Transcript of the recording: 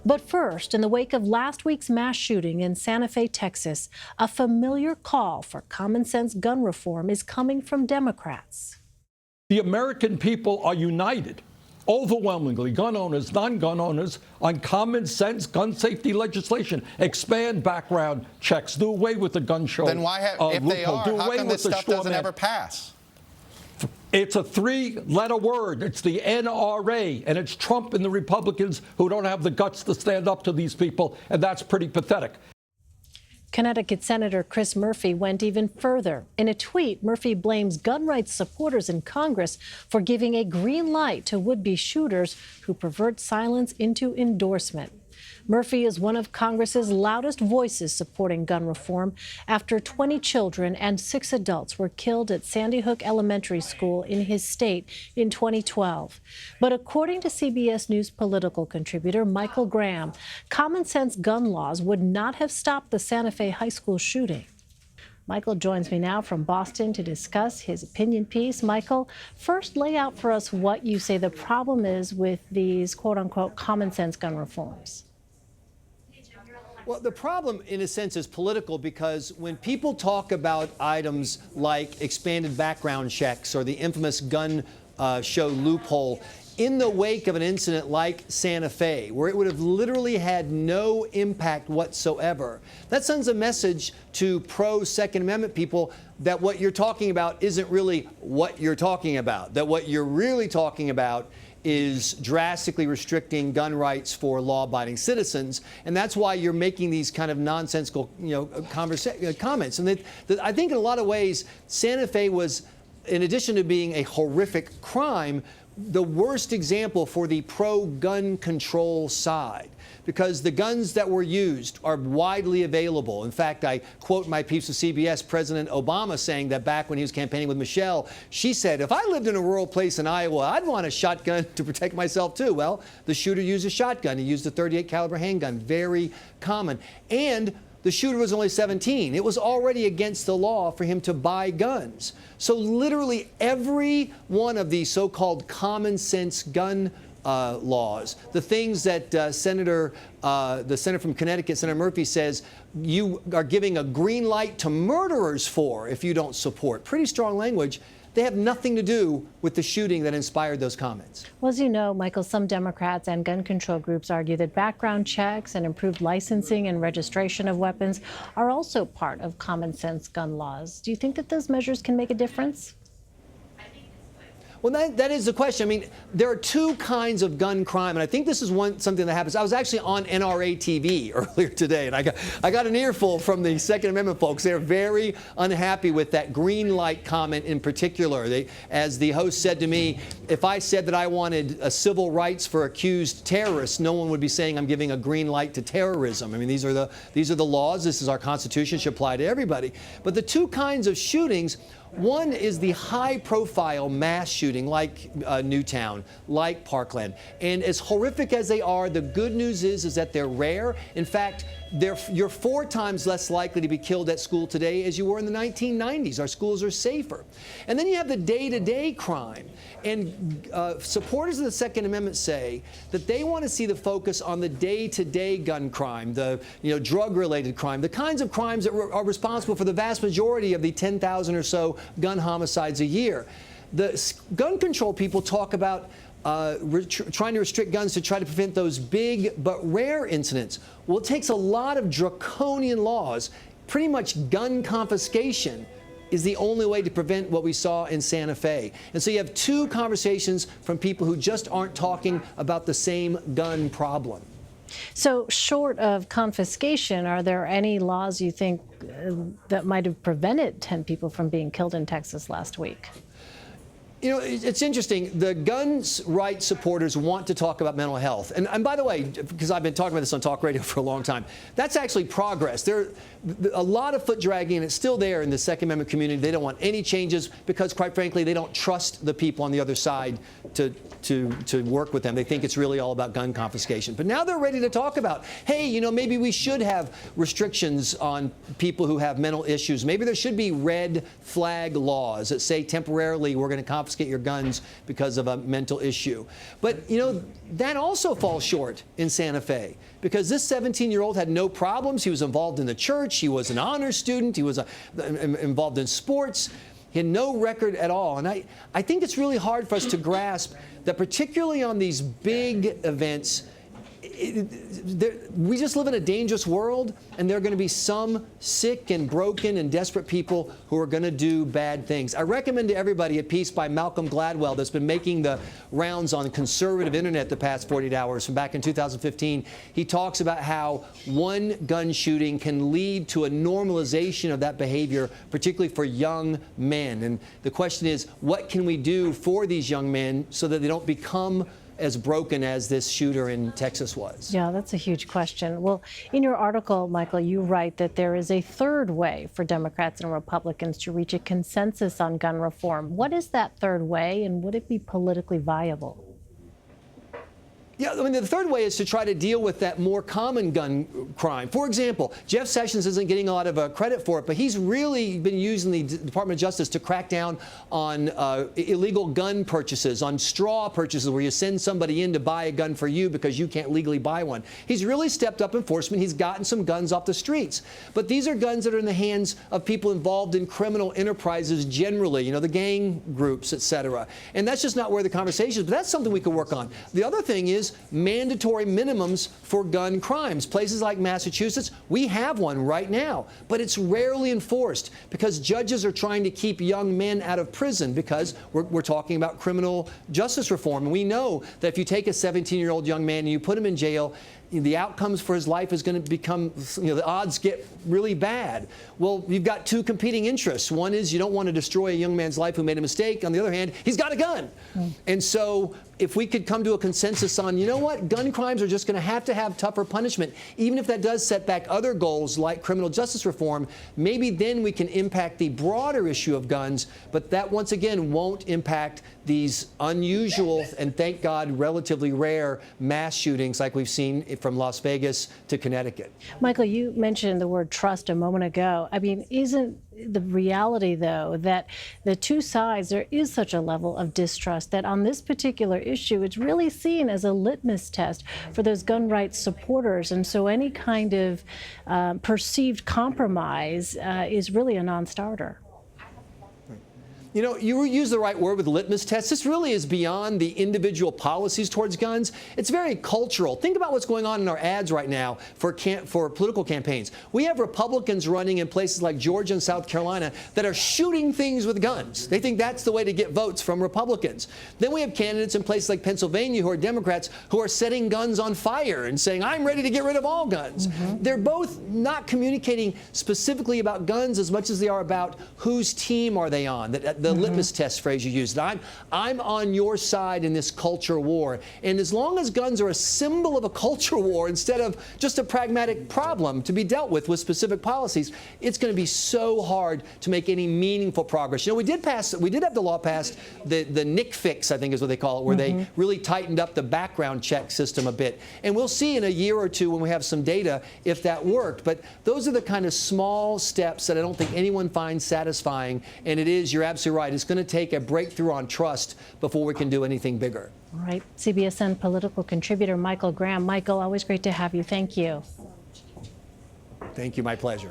But first, in the wake of last week's mass shooting in Santa Fe, Texas, a familiar call for common sense gun reform is coming from Democrats. The American people are united, overwhelmingly, gun owners, non-gun owners, on common sense gun safety legislation. Expand background checks. Do away with the gun show. Then why have, if they are, how come this stuff doesn't ever pass? It's a three-letter word. It's the NRA, and it's Trump and the Republicans who don't have the guts to stand up to these people, and that's pretty pathetic. Connecticut Senator Chris Murphy went even further. In a tweet, Murphy blames gun rights supporters in Congress for giving a green light to would-be shooters who pervert silence into endorsement. Murphy is one of Congress's loudest voices supporting gun reform after 20 children and 6 adults were killed at Sandy Hook Elementary School in his state in 2012. But according to CBS News political contributor Michael Graham, common sense gun laws would not have stopped the Santa Fe high school shooting. Michael joins me now from Boston to discuss his opinion piece. Michael, first lay out for us what you say the problem is with these quote-unquote common sense gun reforms. Well, the problem, in a sense, is political because when people talk about items like expanded background checks or the infamous gun show loophole, in the wake of an incident like Santa Fe, where it would have literally had no impact whatsoever, that sends a message to pro-Second Amendment people that what you're talking about isn't really what you're talking about, that what you're really talking about is drastically restricting gun rights for law-abiding citizens, and that's why you're making these kind of nonsensical, comments. And I think in a lot of ways, Santa Fe was, in addition to being a horrific crime, the worst example for the pro-gun control side, because the guns that were used are widely available. In fact, I quote my piece of CBS, President Obama saying that back when he was campaigning with Michelle, she said, if I lived in a rural place in Iowa, I'd want a shotgun to protect myself too. Well, the shooter used a shotgun. He used a .38 caliber handgun, very common. And the shooter was only 17. It was already against the law for him to buy guns. So literally every one of these so-called common sense gun laws, the things that the senator from Connecticut, Senator Murphy, says you are giving a green light to murderers for if you don't support. Pretty strong language. They have nothing to do with the shooting that inspired those comments. Well, as you know, Michael, some Democrats and gun control groups argue that background checks and improved licensing and registration of weapons are also part of common sense gun laws. Do you think that those measures can make a difference? Well, that is the question. I mean, there are two kinds of gun crime, and I think this is something that happens. I was actually on NRA TV earlier today, and I got an earful from the Second Amendment folks. They're very unhappy with that green light comment in particular. As the host said to me, if I said that I wanted civil rights for accused terrorists, no one would be saying I'm giving a green light to terrorism. I mean, these are the laws. This is our Constitution. It should apply to everybody. But the two kinds of shootings, one is the high-profile mass shooting like Newtown, like Parkland. And as horrific as they are, the good news is that they're rare. In fact, you're 4 times less likely to be killed at school today as you were in the 1990s. Our schools are safer. And then you have the day-to-day crime. And supporters of the Second Amendment say that they want to see the focus on the day-to-day gun crime, the drug-related crime, the kinds of crimes that are responsible for the vast majority of the 10,000 or so gun homicides a year. The gun control people talk about trying to restrict guns to try to prevent those big but rare incidents. Well, it takes a lot of draconian laws. Pretty much gun confiscation is the only way to prevent what we saw in Santa Fe. And so you have two conversations from people who just aren't talking about the same gun problem. So short of confiscation, are there any laws you think that might have prevented 10 people from being killed in Texas last week? You know, it's interesting. The guns rights supporters want to talk about mental health. And by the way, because I've been talking about this on talk radio for a long time, that's actually progress. There a lot of foot dragging, and it's still there in the Second Amendment community. They don't want any changes because, quite frankly, they don't trust the people on the other side to work with them. They think it's really all about gun confiscation. But now they're ready to talk about, hey, maybe we should have restrictions on people who have mental issues. Maybe there should be red flag laws that say temporarily we're going to confiscate your guns because of a mental issue. But, you know, that also falls short in Santa Fe, because this 17-year-old had no problems. He was involved in the church. He was an honor student. He was involved in sports. He had no record at all. And I think it's really hard for us to grasp that, particularly on these big events, we just live in a dangerous world, and there are going to be some sick and broken and desperate people who are going to do bad things. I recommend to everybody a piece by Malcolm Gladwell that's been making the rounds on conservative internet the past 48 hours from back in 2015. He talks about how one gun shooting can lead to a normalization of that behavior, particularly for young men. And the question is, what can we do for these young men so that they don't become as broken as this shooter in Texas was? Yeah, that's a huge question. Well, in your article, Michael, you write that there is a third way for Democrats and Republicans to reach a consensus on gun reform. What is that third way, and would it be politically viable? Yeah, I mean, the third way is to try to deal with that more common gun crime. For example, Jeff Sessions isn't getting a lot of credit for it, but he's really been using the Department of Justice to crack down on illegal gun purchases, on straw purchases where you send somebody in to buy a gun for you because you can't legally buy one. He's really stepped up enforcement. He's gotten some guns off the streets. But these are guns that are in the hands of people involved in criminal enterprises generally, you know, the gang groups, et cetera. And that's just not where the conversation is, but that's something we could work on. The other thing is mandatory minimums for gun crimes. Places like Massachusetts, we have one right now, but it's rarely enforced because judges are trying to keep young men out of prison because we're talking about criminal justice reform. And we know that if you take a 17-year-old young man and you put him in jail, the outcomes for his life is going to become, you know, the odds get really bad. Well, you've got two competing interests. One is you don't want to destroy a young man's life who made a mistake. On the other hand, he's got a gun. And so if we could come to a consensus on, you know what, gun crimes are just going to have tougher punishment, even if that does set back other goals like criminal justice reform, maybe then we can impact the broader issue of guns, but that once again won't impact these unusual and, thank God, relatively rare mass shootings like we've seen from Las Vegas to Connecticut. Michael, you mentioned the word trust a moment ago. I mean, isn't the reality, though, that the two sides, there is such a level of distrust that on this particular issue, it's really seen as a litmus test for those gun rights supporters. And so any kind of perceived compromise is really a non-starter. You know, you use the right word with litmus test. This really is beyond the individual policies towards guns. It's very cultural. Think about what's going on in our ads right now for political campaigns. We have Republicans running in places like Georgia and South Carolina that are shooting things with guns. They think that's the way to get votes from Republicans. Then we have candidates in places like Pennsylvania who are Democrats who are setting guns on fire and saying, I'm ready to get rid of all guns. They're both not communicating specifically about guns as much as they are about whose team are they on. The litmus test phrase you used. I'm on your side in this culture war. And as long as guns are a symbol of a culture war instead of just a pragmatic problem to be dealt with specific policies, it's going to be so hard to make any meaningful progress. You know, we did have the law passed, the NIC fix, I think is what they call it, where they really tightened up the background check system a bit. And we'll see in a year or two when we have some data if that worked. But those are the kind of small steps that I don't think anyone finds satisfying. And it is, you're absolutely right, it's going to take a breakthrough on trust before we can do anything bigger. All right. CBSN political contributor Michael Graham. Michael, always great to have you. Thank you. Thank you. My pleasure.